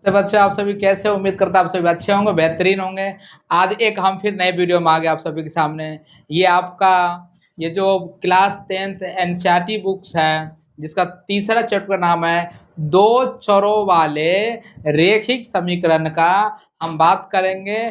तो बच्चे आप सभी कैसे, उम्मीद करता आप सभी अच्छे होंगे, बेहतरीन होंगे। आज एक हम फिर नए वीडियो में आ गए आप सभी के सामने। ये आपका ये जो क्लास 10th एनसीईआरटी बुक्स है, जिसका तीसरा चैप्टर का नाम है दो चरों वाले रेखिक समीकरण का हम बात करेंगे।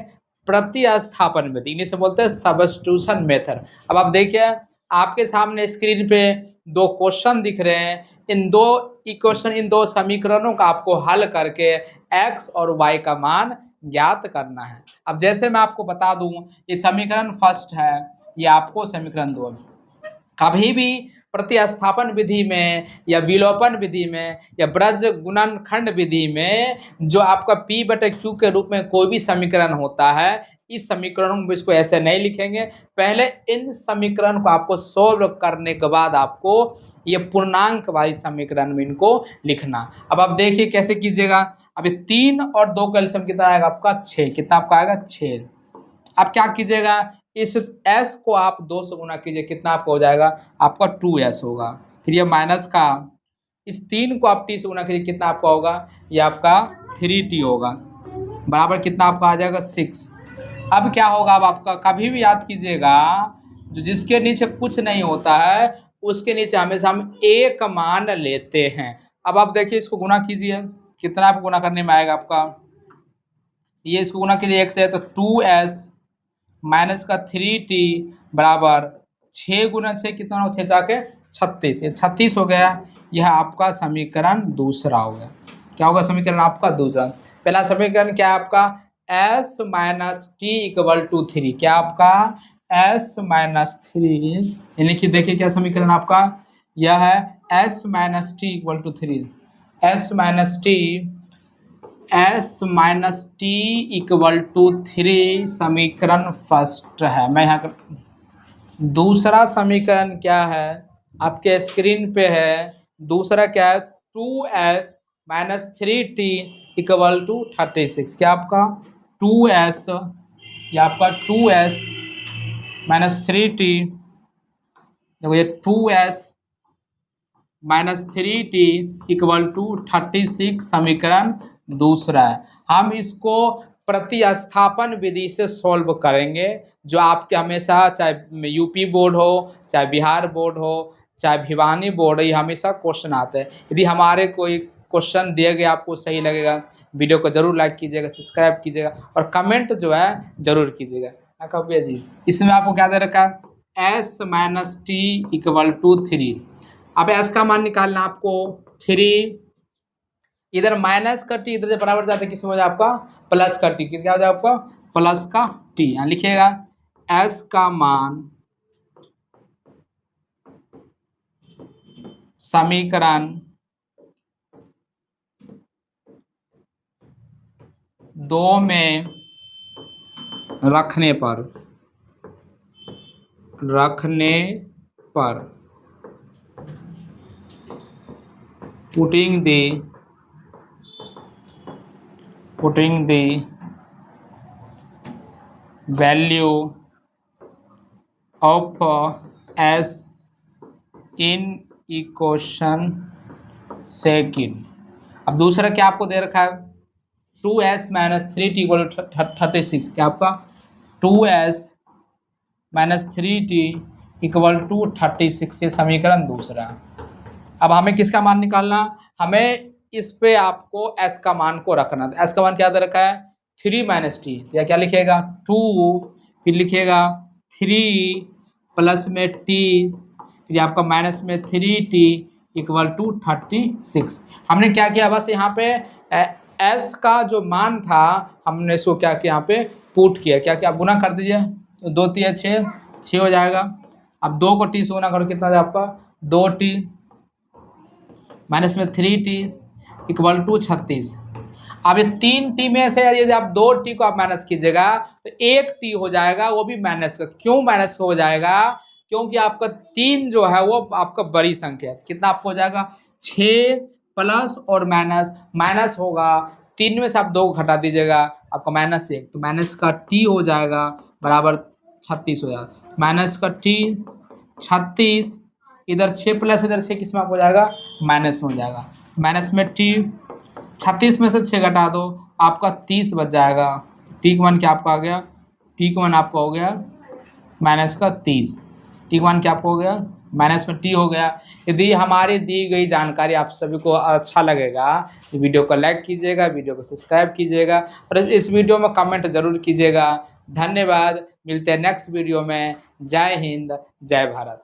प्रतिस्थापन विधि, इंग्लिश में बोलते हैं सब्स्टिट्यूशन मेथड। अब आप देखिए आपके सामने स्क्रीन पे दो क्वेश्चन दिख रहे हैं। इन दो इक्वेशन, इन दो समीकरणों का आपको हल करके x और y का मान ज्ञात करना है। अब जैसे मैं आपको बता दूं, ये समीकरण फर्स्ट है, ये आपको समीकरण दो। कभी भी प्रतिस्थापन विधि में या विलोपन विधि में या ब्रज गुणनखंड विधि में जो आपका p/q के रूप में कोई भी समीकरण होता है, इस समीकरणों में इसको ऐसे नहीं लिखेंगे। पहले इन समीकरण को आपको सोल्व करने के बाद आपको ये पूर्णांक वाली समीकरण में इनको लिखना। अब आप देखिए कैसे कीजिएगा। अभी 3 और 2 का एलसीएम कितना आएगा आपका 6। कितना आपका आएगा 6। अब क्या कीजिएगा, इस s को आप 2 से गुना कीजिए, कितना आपका हो जाएगा आपका 2s होगा। फिर ये माइनस का इस 3 को आप t से गुना कीजिए, कितना आपका होगा, ये आपका 3t होगा, बराबर कितना आपका आ जाएगा 6। अब क्या होगा, अब आपका कभी भी याद कीजिएगा, जो जिसके नीचे कुछ नहीं होता है उसके नीचे हमेशा हम एक मान लेते हैं। अब आप देखिए इसको गुना कीजिए, कितना आपको गुना करने में आएगा आपका, ये इसको गुना कीजिए 1 से तो 2s माइनस का 3t बराबर 6 गुना 6 कितना हो, 6 चाके 36, ये 36 हो गया। यह आपका समीकरण दूसरा हो गया। क्या होगा समीकरण आपका दूसरा। पहला समीकरण क्या है आपका, s minus T equal to 3। क्या आपका s माइनस 3, यानी कि देखिए क्या समीकरण आपका यह है, s minus T equal to 3। s minus T equal to 3 समीकरण फर्स्ट है। मैं यहाँ कर दूसरा समीकरण क्या है आपके स्क्रीन पे है। दूसरा क्या है, 2s minus 3t equal to 36। क्या आपका 2s, या आपका 2s माइनस 3t, देखो ये 2s minus 3t equal to 36 समीकरण दूसरा है। हम इसको प्रतिस्थापन विधि से सॉल्व करेंगे, जो आपके हमेशा चाहे यूपी बोर्ड हो, चाहे बिहार बोर्ड हो, चाहे भिवानी बोर्ड हो, ये हमेशा क्वेश्चन आते हैं। यदि हमारे कोई क्वेश्चन दिए गए आपको सही लगेगा, वीडियो को जरूर लाइक कीजिएगा, सब्सक्राइब कीजिएगा और कमेंट जो है जरूर कीजिएगा। कपिया जी, इसमें आपको क्या दे रखा है, s minus T equal to 3। अब s का मान निकालना आपको 3, इधर माइनस का टी इधर से बराबर जाते किस हो जाए आपका प्लस का टी, क्या हो जाए आपका प्लस का टी। यहाँ लिखिएगा s का मान समीकरण 2 में रखने पर putting the value of s in equation second। अब दूसरा क्या आपको दे रखा है, 2s minus 3t equal to 36। क्या आपका 2s minus 3t equal to 36, ये समीकरण दूसरा। अब हमें किसका मान निकालना, हमें इस पे आपको s का मान को रखना। तो s का मान क्या दे रखा है 3 माइनस टी, या क्या लिखिएगा 2, फिर लिखिएगा 3 प्लस में t, फिर आपका माइनस में 3t इक्वल टू 36। हमने क्या किया, बस यहाँ पे s का जो मान था हमने इसको क्या किया, यहाँ पे पुट किया। क्या क्या आप गुना कर दीजिए, तो 2 3 6 हो जाएगा। अब 2 को t से गुना करो, कितना है आपका 2t माइनस में 3t इक्वल टू 36। अब ये 3t में से यदि आप 2t को आप माइनस कीजिएगा तो 1t हो जाएगा, वो भी माइनस का। क्यों माइनस हो जाएगा, क्योंकि आपका 3 जो है वो आपका बड़ी संख्या है। कितना आपको हो जाएगा 6 प्लस और माइनस, माइनस होगा 3 में से आप 2 को घटा दीजिएगा, आपका माइनस 1, तो माइनस का t हो जाएगा बराबर 36 हो जाएगा। माइनस का t 36, इधर 6 प्लस में इधर 6 किस में हो जाएगा माइनस में हो जाएगा। माइनस में t 36 में से 6 घटा दो, आपका 30 बच जाएगा। टी वन क्या आपका आ गया, टी वन आपका हो गया माइनस का 30, टी वन क्या आपका हो गया माइनस में टी हो गया। यदि हमारी दी गई जानकारी आप सभी को अच्छा लगेगा तो वीडियो को लाइक कीजिएगा, वीडियो को सब्सक्राइब कीजिएगा और इस वीडियो में कमेंट जरूर कीजिएगा। धन्यवाद, मिलते हैं नेक्स्ट वीडियो में। जय हिंद, जय भारत।